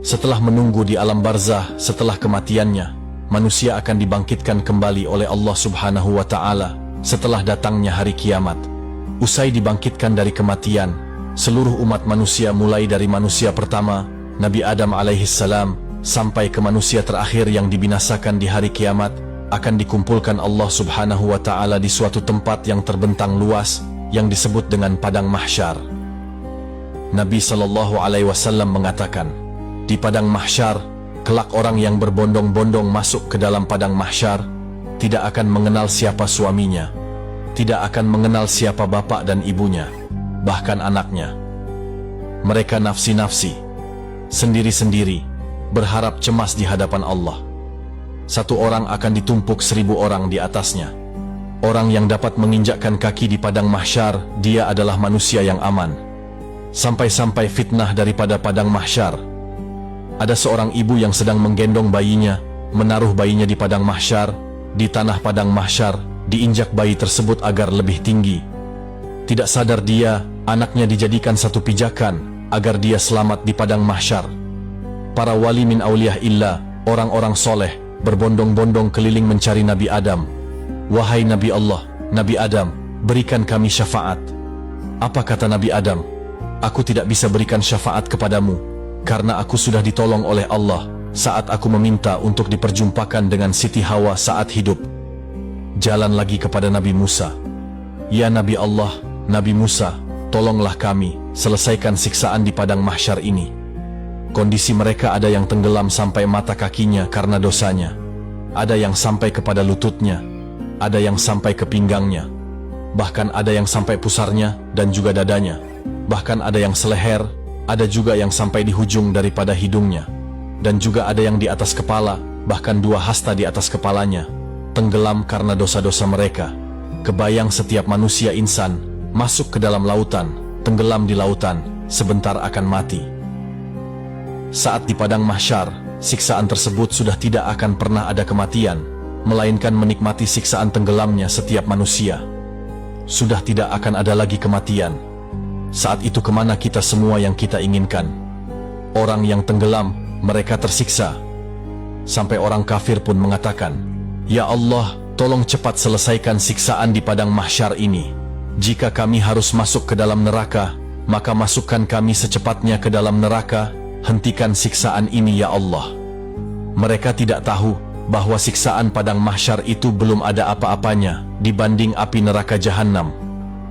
Setelah menunggu di alam barzah setelah kematiannya, manusia akan dibangkitkan kembali oleh Allah Subhanahu wa Ta'ala setelah datangnya hari kiamat. Usai dibangkitkan dari kematian, seluruh umat manusia mulai dari manusia pertama, Nabi Adam alaihissalam, sampai ke manusia terakhir yang dibinasakan di hari kiamat, akan dikumpulkan Allah Subhanahu wa Ta'ala di suatu tempat yang terbentang luas yang disebut dengan Padang Mahsyar. Nabi SAW mengatakan, di Padang Mahsyar, kelak orang yang berbondong-bondong masuk ke dalam Padang Mahsyar tidak akan mengenal siapa suaminya, tidak akan mengenal siapa bapak dan ibunya, bahkan anaknya. Mereka nafsi-nafsi, sendiri-sendiri, berharap cemas di hadapan Allah. Satu orang akan ditumpuk 1000 orang di atasnya. Orang yang dapat menginjakkan kaki di Padang Mahsyar, dia adalah manusia yang aman. Sampai-sampai fitnah daripada Padang Mahsyar. Ada seorang ibu yang sedang menggendong bayinya, menaruh bayinya di Padang Mahsyar, di tanah Padang Mahsyar, diinjak bayi tersebut agar lebih tinggi. Tidak sadar dia, anaknya dijadikan satu pijakan, agar dia selamat di Padang Mahsyar. Para wali min auliyah illah, orang-orang soleh, berbondong-bondong keliling mencari Nabi Adam. Wahai Nabi Allah, Nabi Adam, berikan kami syafaat. Apa kata Nabi Adam? Aku tidak bisa berikan syafaat kepadamu, karena aku sudah ditolong oleh Allah saat aku meminta untuk diperjumpakan dengan Siti Hawa saat hidup. Jalan lagi kepada Nabi Musa. Ya Nabi Allah, Nabi Musa, tolonglah kami, selesaikan siksaan di Padang Mahsyar ini. Kondisi mereka ada yang tenggelam sampai mata kakinya karena dosanya. Ada yang sampai kepada lututnya, ada yang sampai ke pinggangnya, bahkan ada yang sampai pusarnya dan juga dadanya, bahkan ada yang seleher, ada juga yang sampai di hujung daripada hidungnya, dan juga ada yang di atas kepala, bahkan 2 hasta di atas kepalanya, tenggelam karena dosa-dosa mereka. Kebayang setiap manusia insan masuk ke dalam lautan, tenggelam di lautan, sebentar akan mati. Saat di Padang Mahsyar, siksaan tersebut sudah tidak akan pernah ada kematian, melainkan menikmati siksaan tenggelamnya setiap manusia. Sudah tidak akan ada lagi kematian. Saat itu kemana kita semua yang kita inginkan? Orang yang tenggelam, mereka tersiksa. Sampai orang kafir pun mengatakan, Ya Allah, tolong cepat selesaikan siksaan di Padang Mahsyar ini. Jika kami harus masuk ke dalam neraka, maka masukkan kami secepatnya ke dalam neraka. Hentikan siksaan ini ya Allah. Mereka tidak tahu bahwa siksaan Padang Mahsyar itu belum ada apa-apanya dibanding api neraka Jahannam.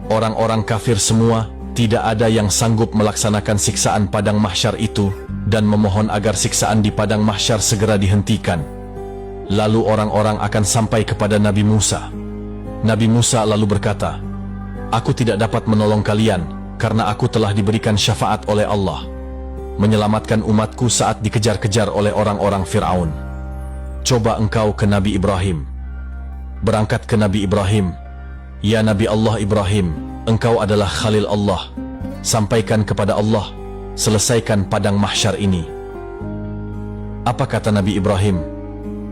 Orang-orang kafir semua, tidak ada yang sanggup melaksanakan siksaan Padang Mahsyar itu dan memohon agar siksaan di Padang Mahsyar segera dihentikan. Lalu orang-orang akan sampai kepada Nabi Musa. Nabi Musa lalu berkata, Aku tidak dapat menolong kalian karena aku telah diberikan syafaat oleh Allah, menyelamatkan umatku saat dikejar-kejar oleh orang-orang Fir'aun. Coba engkau ke Nabi Ibrahim. Berangkat ke Nabi Ibrahim. Ya Nabi Allah Ibrahim, engkau adalah Khalil Allah. Sampaikan kepada Allah, selesaikan Padang Mahsyar ini. Apa kata Nabi Ibrahim?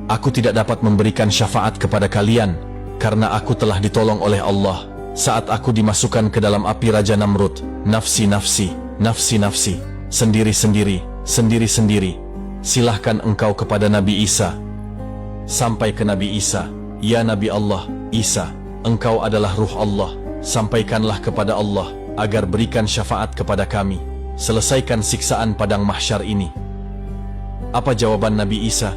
Aku tidak dapat memberikan syafaat kepada kalian karena aku telah ditolong oleh Allah saat aku dimasukkan ke dalam api Raja Namrud. Nafsi-nafsi, nafsi-nafsi, sendiri-sendiri, sendiri-sendiri. Silahkan engkau kepada Nabi Isa. Sampai ke Nabi Isa. Ya Nabi Allah, Isa, engkau adalah ruh Allah. Sampaikanlah kepada Allah agar berikan syafaat kepada kami. Selesaikan siksaan Padang Mahsyar ini. Apa jawaban Nabi Isa?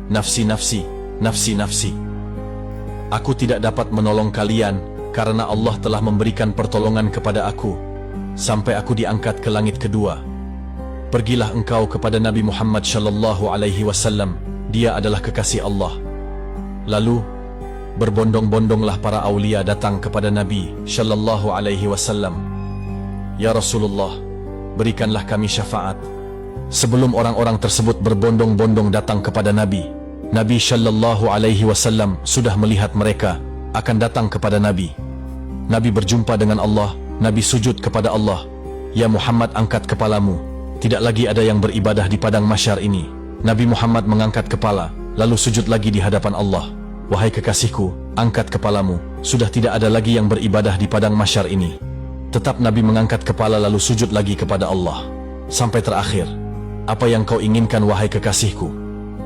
Nafsi-nafsi, nafsi-nafsi. Aku tidak dapat menolong kalian karena Allah telah memberikan pertolongan kepada aku sampai aku diangkat ke langit kedua. Pergilah engkau kepada Nabi Muhammad sallallahu alaihi wasallam. Dia adalah kekasih Allah. Lalu berbondong-bondonglah para aulia datang kepada Nabi sallallahu alaihi wasallam. Ya Rasulullah, berikanlah kami syafaat. Sebelum orang-orang tersebut berbondong-bondong datang kepada Nabi, Nabi sallallahu alaihi wasallam sudah melihat mereka akan datang kepada Nabi. Nabi berjumpa dengan Allah. Nabi sujud kepada Allah. Ya Muhammad, angkat kepalamu. Tidak lagi ada yang beribadah di Padang Mahsyar ini. Nabi Muhammad mengangkat kepala, lalu sujud lagi di hadapan Allah. Wahai kekasihku, angkat kepalamu. Sudah tidak ada lagi yang beribadah di Padang Mahsyar ini. Tetap Nabi mengangkat kepala lalu sujud lagi kepada Allah. Sampai terakhir. Apa yang kau inginkan wahai kekasihku?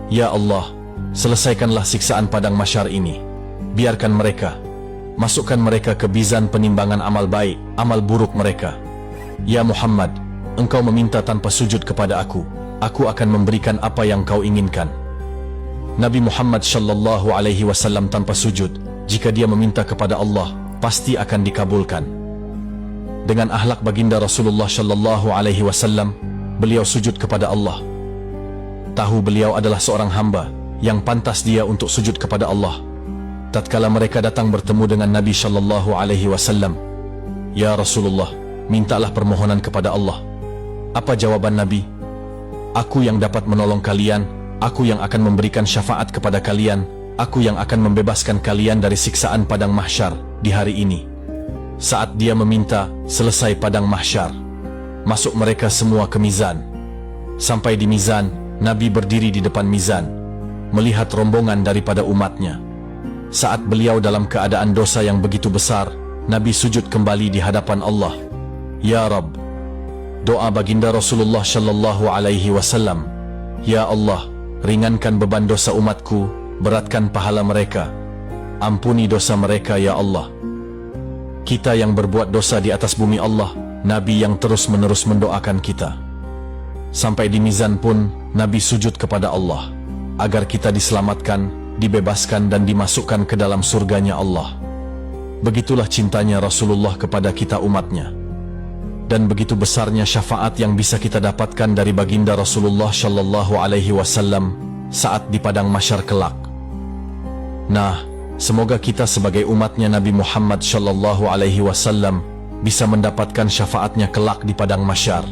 Ya Allah, selesaikanlah siksaan padang mahsyar ini. Biarkan mereka. Masukkan mereka ke mizan penimbangan amal baik, amal buruk mereka. Ya Muhammad, engkau meminta tanpa sujud kepada aku akan memberikan apa yang kau inginkan. Nabi Muhammad sallallahu alaihi wasallam tanpa sujud, jika dia meminta kepada Allah, pasti akan dikabulkan. Dengan akhlak baginda Rasulullah sallallahu alaihi wasallam, beliau sujud kepada Allah. Tahu beliau adalah seorang hamba yang pantas dia untuk sujud kepada Allah. Tatkala mereka datang bertemu dengan Nabi sallallahu alaihi wasallam, "Ya Rasulullah, mintalah permohonan kepada Allah." Apa jawaban Nabi? "Aku yang dapat menolong kalian, aku yang akan memberikan syafaat kepada kalian, aku yang akan membebaskan kalian dari siksaan padang mahsyar di hari ini." Saat dia meminta, selesai padang mahsyar. Masuk mereka semua ke mizan. Sampai di mizan, Nabi berdiri di depan mizan, melihat rombongan daripada umatnya. Saat beliau dalam keadaan dosa yang begitu besar, Nabi sujud kembali di hadapan Allah. "Ya Rabb," doa baginda Rasulullah sallallahu alaihi wasallam, "Ya Allah, ringankan beban dosa umatku, beratkan pahala mereka. Ampuni dosa mereka ya Allah." Kita yang berbuat dosa di atas bumi Allah, Nabi yang terus-menerus mendoakan kita. Sampai di mizan pun, Nabi sujud kepada Allah, agar kita diselamatkan, dibebaskan dan dimasukkan ke dalam surganya Allah. Begitulah cintanya Rasulullah kepada kita umatnya. Dan begitu besarnya syafaat yang bisa kita dapatkan dari baginda Rasulullah sallallahu alaihi wasallam saat di padang mahsyar kelak. Nah, semoga kita sebagai umatnya Nabi Muhammad sallallahu alaihi wasallam bisa mendapatkan syafaatnya kelak di padang mahsyar.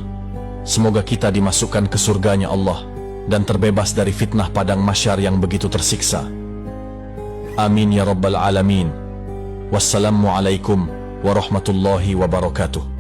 Semoga kita dimasukkan ke surganya Allah dan terbebas dari fitnah padang mahsyar yang begitu tersiksa. Amin ya rabbal alamin. Wassalamualaikum warahmatullahi wabarakatuh.